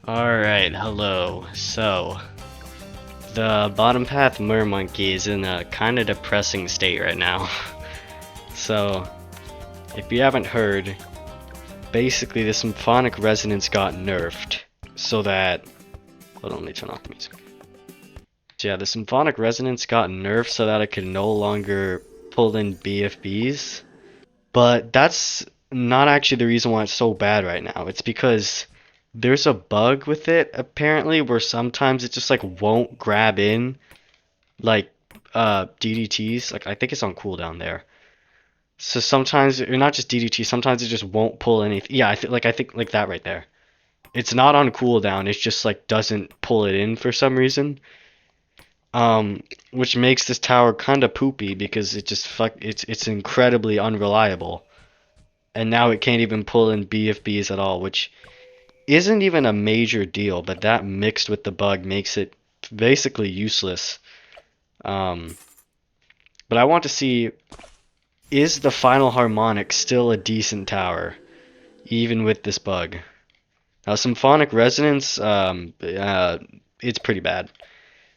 Alright, hello. So, the bottom path mermonkey is in a kind of depressing state right now. So, if you haven't heard, basically the symphonic resonance got nerfed. So that... Hold on, let me turn off the music. So yeah, the symphonic resonance got nerfed so that it could no longer pull in BFBs. But that's not actually the reason why it's so bad right now. It's because there's a bug with it apparently where sometimes it just like won't grab in like DDTs. Like I think it's on cooldown there. So sometimes, or not just DDT, sometimes it just won't pull anything. Yeah, I think like that right there. It's not on cooldown. It just like doesn't pull it in for some reason. Which makes this tower kind of poopy because it's incredibly unreliable. And now it can't even pull in BFBs at all, which isn't even a major deal, but that mixed with the bug makes it basically useless. But I want to see, is the final harmonic still a decent tower, even with this bug? Now, symphonic resonance, it's pretty bad.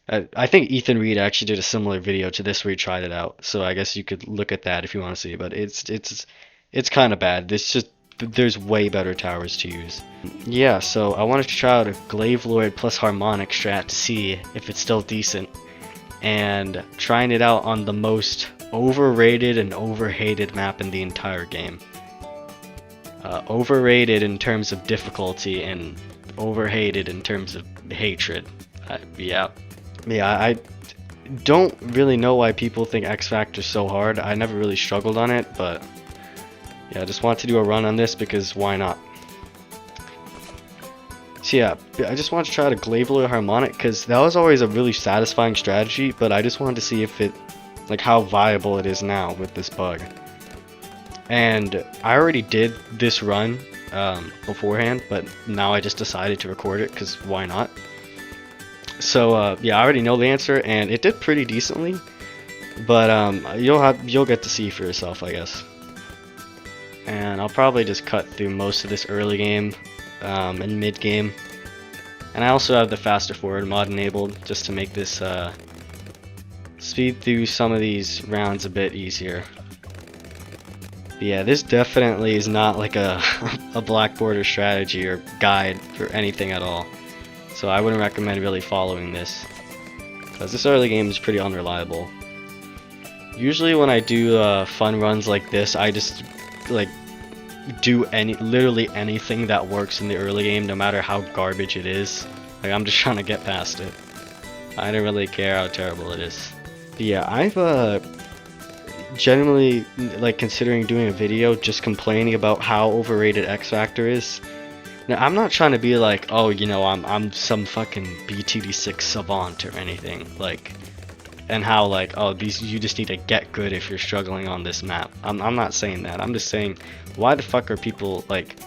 I think Ethan Reed actually did a similar video to this where he tried it out, so I guess you could look at that if you want to see. But it's kind of bad. There's way better towers to use. Yeah, so I wanted to try out a Glaive Lord plus Harmonic strat to see if it's still decent, and trying it out on the most overrated and overhated map in the entire game. Overrated in terms of difficulty and overhated in terms of hatred. Yeah. Yeah, I don't really know why people think X Factor's so hard. I never really struggled on it, but yeah, I just want to do a run on this because why not? So yeah, I just wanted to try to Glaive Lord Harmonic because that was always a really satisfying strategy, but I just wanted to see if it, like how viable it is now with this bug. And I already did this run beforehand, but now I just decided to record it because why not? So yeah, I already know the answer, and it did pretty decently. But you'll get to see for yourself, I guess. And I'll probably just cut through most of this early game and mid game. And I also have the faster forward mod enabled just to make this speed through some of these rounds a bit easier. But yeah, this definitely is not like a a black border strategy or guide for anything at all. So I wouldn't recommend really following this, because this early game is pretty unreliable. Usually when I do fun runs like this, I just like do literally anything that works in the early game, no matter how garbage it is. Like I'm just trying to get past it. I don't really care how terrible it is. But yeah, I've genuinely like considering doing a video just complaining about how overrated X Factor is. Now, I'm not trying to be like, oh, you know, I'm some fucking BTD6 savant or anything, like, and how like, oh, you just need to get good if you're struggling on this map. I'm not saying that. I'm just saying, why the fuck are people like,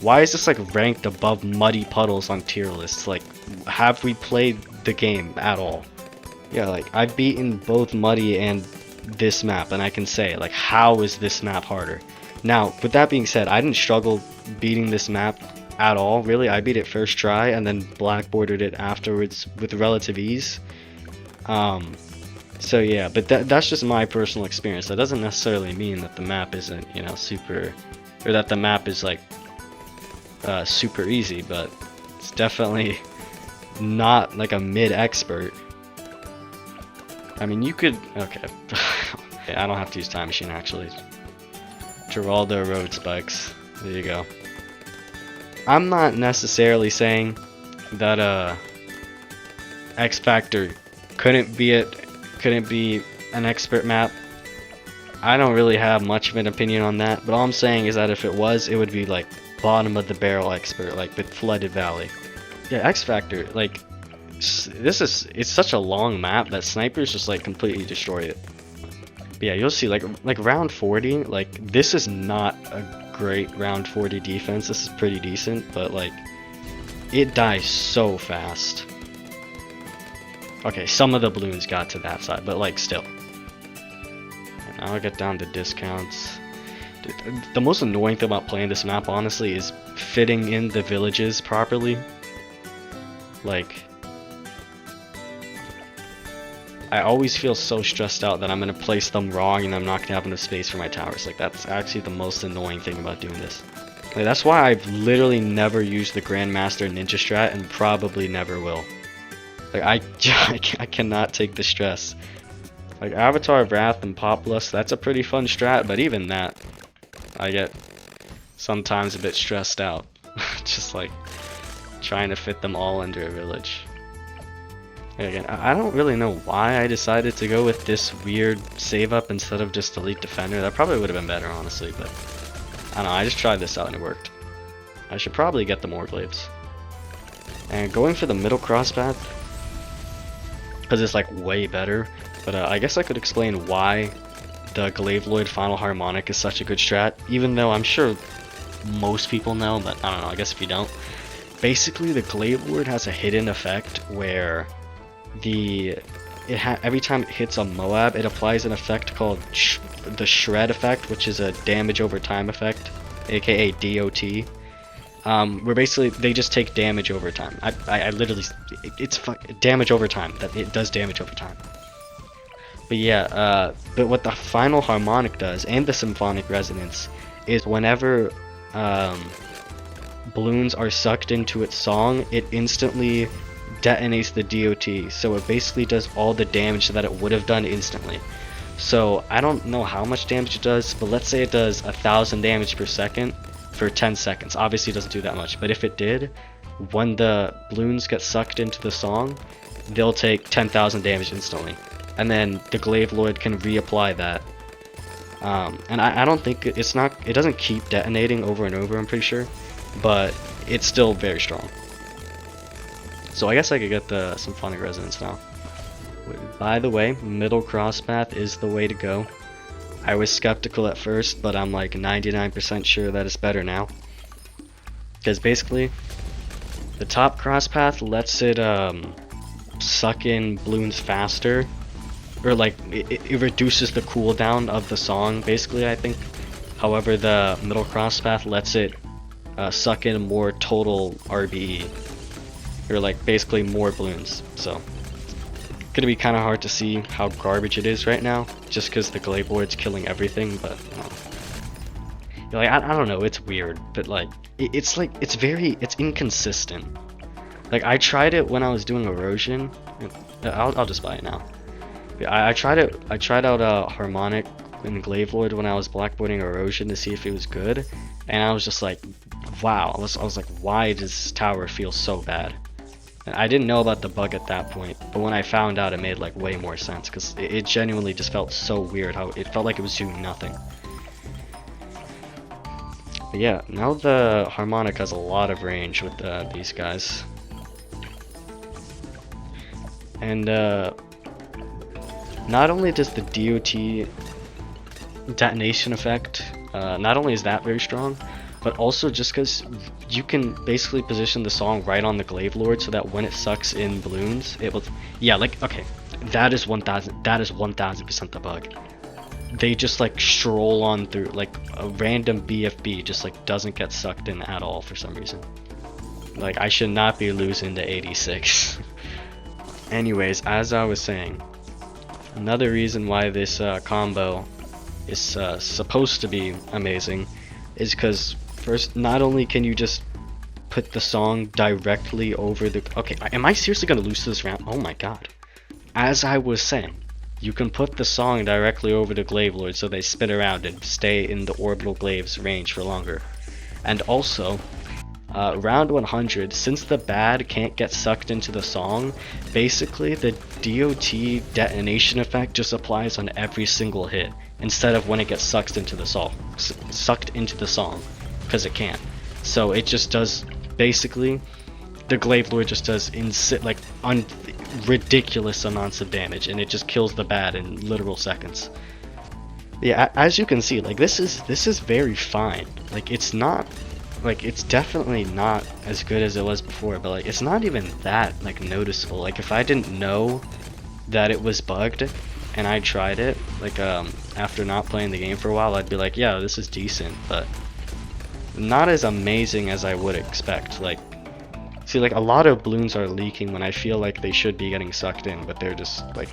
why is this like ranked above Muddy Puddles on tier lists? Like, have we played the game at all? Yeah, like I've beaten both Muddy and this map, and I can say like, how is this map harder? Now, with that being said, I didn't struggle beating this map at all, really. I beat it first try and then blackboarded it afterwards with relative ease. So yeah, but that's just my personal experience. That doesn't necessarily mean that the map isn't, you know, super, or that the map is like super easy, but it's definitely not like a mid-expert. I mean, you could, okay. I don't have to use Time Machine actually. Geraldo Road Spikes. There you go. I'm not necessarily saying that X Factor couldn't be an expert map. I don't really have much of an opinion on that, but all I'm saying is that if it was, it would be like bottom of the barrel expert, like with Flooded Valley. Yeah, X Factor, like it's such a long map that snipers just like completely destroy it. But yeah, you'll see like round 40, like this is not a great round 40 defense. This is pretty decent, but like it dies so fast. Okay, some of the balloons got to that side, but like still. And now I get down to discounts. The most annoying thing about playing this map, honestly, is fitting in the villages properly. Like, I always feel so stressed out that I'm gonna place them wrong and I'm not gonna have enough space for my towers. Like, that's actually the most annoying thing about doing this. Like, that's why I've literally never used the Grandmaster Ninja strat and probably never will. Like, I cannot take the stress. Like, Avatar of Wrath and Populus, that's a pretty fun strat, but even that, I get sometimes a bit stressed out. Just like trying to fit them all under a village. And again, I don't really know why I decided to go with this weird save up instead of just Elite Defender. That probably would have been better, honestly, but I don't know, I just tried this out and it worked. I should probably get the more glaives. And going for the middle cross path, because it's like way better, but I guess I could explain why the Glaive Lord Final Harmonic is such a good strat, even though I'm sure most people know, but I don't know, I guess if you don't. Basically, the Glaive Lord has a hidden effect where every time it hits a Moab, it applies an effect called the Shred effect, which is a damage over time effect, aka DOT. Where basically they just take damage over time. I literally, it's damage over time. That it does damage over time. But yeah, but what the Final Harmonic does, and the Symphonic Resonance, is whenever balloons are sucked into its song, it instantly detonates the DOT. So it basically does all the damage that it would have done instantly. So I don't know how much damage it does, but let's say it does 1,000 damage per second for 10 seconds. Obviously it doesn't do that much, but if it did, when the balloons get sucked into the song, they'll take 10,000 damage instantly. And then the Glaive Lord can reapply that. And I don't think it doesn't keep detonating over and over, I'm pretty sure, but it's still very strong. So I guess I could get the Symphonic Resonance now. By the way, middle cross path is the way to go. I was skeptical at first, but I'm like 99% sure that it's better now. Because basically, the top cross path lets it suck in balloons faster, or like it reduces the cooldown of the song, basically, I think. However, the middle cross path lets it suck in more total RBE, or like basically more balloons. So gonna be kind of hard to see how garbage it is right now, just because the Glaive Lord's killing everything. But like I don't know, it's weird, but like it's inconsistent. Like I tried it when I was doing erosion. I'll just buy it now. I tried out Harmonic and Glaive Lord when I was blackboarding erosion to see if it was good, and I was just like, wow. I was like, why does this tower feel so bad? And I didn't know about the bug at that point, but when I found out, it made like way more sense, because it genuinely just felt so weird how it felt like it was doing nothing. But yeah, now the Harmonic has a lot of range with these guys. And not only does the DOT detonation effect, not only is that very strong, but also just because you can basically position the song right on the Glaive Lord so that when it sucks in balloons, it will. Yeah, like okay, that is 1000% the bug. They just like stroll on through, like a random BFB just like doesn't get sucked in at all for some reason. Like I should not be losing to 86. Anyways, as I was saying, another reason why this combo is supposed to be amazing is because first, not only can you just put the song directly over the... Okay, am I seriously going to lose to this round? Oh my god. As I was saying, you can put the song directly over the Glaive Lord so they spin around and stay in the orbital glaive's range for longer. And also, round 100, since the bad can't get sucked into the song, basically the DOT detonation effect just applies on every single hit, instead of when it gets sucked into the song, because it can't. So it just does, basically, the Glaive Lord just does ridiculous amounts of damage, and it just kills the bad in literal seconds. Yeah, as you can see, like this is very fine. Like it's not, like it's definitely not as good as it was before, but like it's not even that like noticeable. Like if I didn't know that it was bugged and I tried it, like after not playing the game for a while, I'd be like, yeah, this is decent, but not as amazing as I would expect. Like See, like, a lot of balloons are leaking when I feel like they should be getting sucked in, but they're just, like,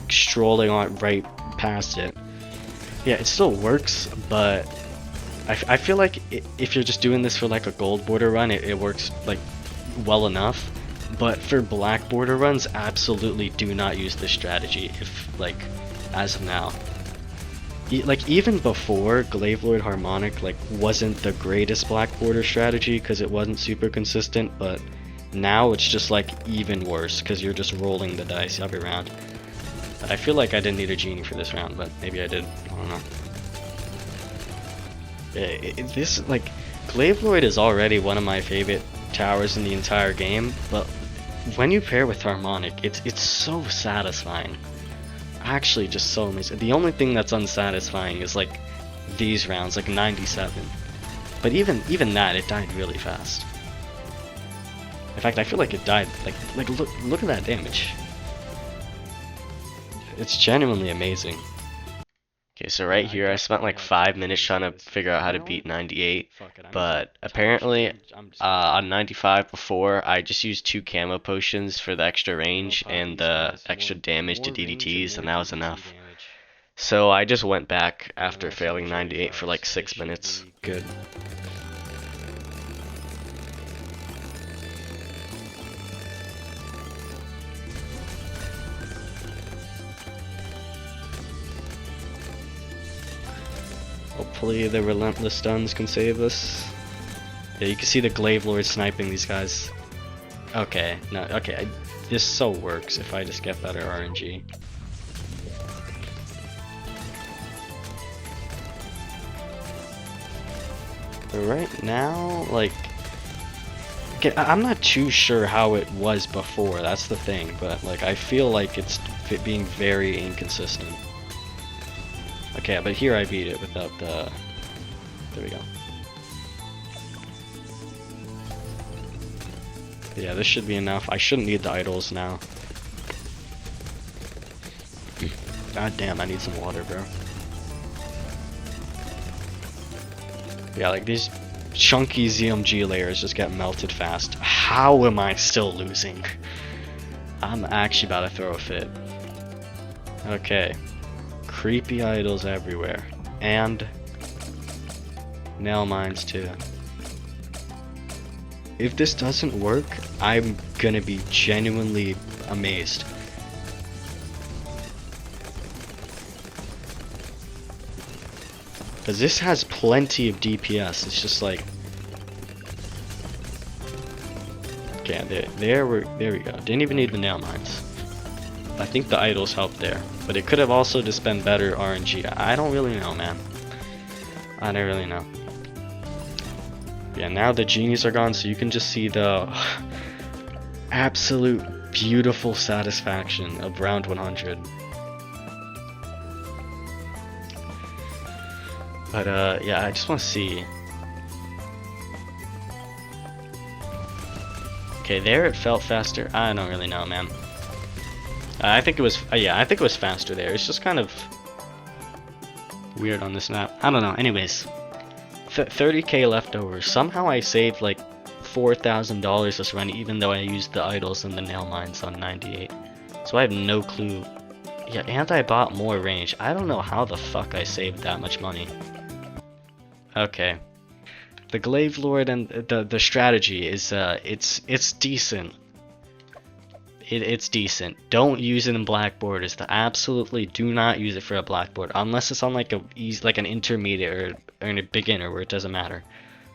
strolling on right past it. Yeah, it still works, but I feel like if you're just doing this for, like, a gold border run, it works, like, well enough. But for black border runs, absolutely do not use this strategy, if, like, as of now. Like, even before, Glaive Lord Harmonic, like, wasn't the greatest black border strategy because it wasn't super consistent, but now it's just, like, even worse because you're just rolling the dice every round. But I feel like I didn't need a genie for this round, but maybe I did. I don't know. This, like, Glaive Lord is already one of my favorite towers in the entire game, but when you pair with Harmonic, it's so satisfying. Actually, just so amazing. The only thing that's unsatisfying is, like, these rounds, like 97. But even that, it died really fast. In fact, I feel like it died, like look at that damage. It's genuinely amazing. Okay, so right here I spent like 5 minutes trying to figure out how to beat 98, but apparently on 95 before I just used 2 camo potions for the extra range and the extra damage to DDTs, and that was enough. So I just went back after failing 98 for like 6 minutes. Good. Hopefully the relentless stuns can save us. Yeah, you can see the Glaive Lord sniping these guys. Okay, no, okay, this so works if I just get better RNG. But right now, like, okay, I'm not too sure how it was before, that's the thing, but like I feel like it's being very inconsistent. Okay, but here I beat it without the... There we go. Yeah, this should be enough. I shouldn't need the idols now. God damn, I need some water, bro. Yeah, like these chunky ZMG layers just get melted fast. How am I still losing? I'm actually about to throw a fit. Okay. Creepy idols everywhere. And nail mines too. If this doesn't work, I'm gonna be genuinely amazed. Because this has plenty of DPS, it's just like... Okay, there we go. Didn't even need the nail mines. I think the idols helped there. But it could have also just been better RNG. I don't really know, man. I don't really know. Yeah, now the genies are gone, so you can just see the absolute beautiful satisfaction of round 100. But yeah, I just want to see. Okay, there it felt faster. I don't really know, man. I think it was, yeah, I think it was faster there. It's just kind of weird on this map. I don't know. Anyways, 30k left over. Somehow I saved like $4,000 this run, even though I used the idols and the nail mines on 98. So I have no clue. Yeah, and I bought more range. I don't know how the fuck I saved that much money. Okay. The Glaive Lord and the strategy is it's decent. It's decent. Don't use it in black borders. Absolutely do not use it for a black board unless it's on like an intermediate or a beginner where it doesn't matter.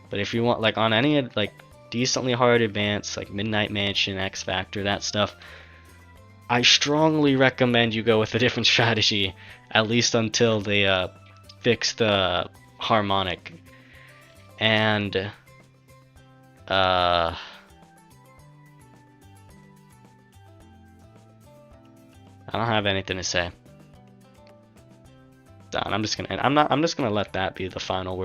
But if you want like on any like decently hard advanced like Midnight Mansion, X Factor, that stuff, I strongly recommend you go with a different strategy, at least until they fix the Harmonic. And I don't have anything to say. I'm just gonna let that be the final word.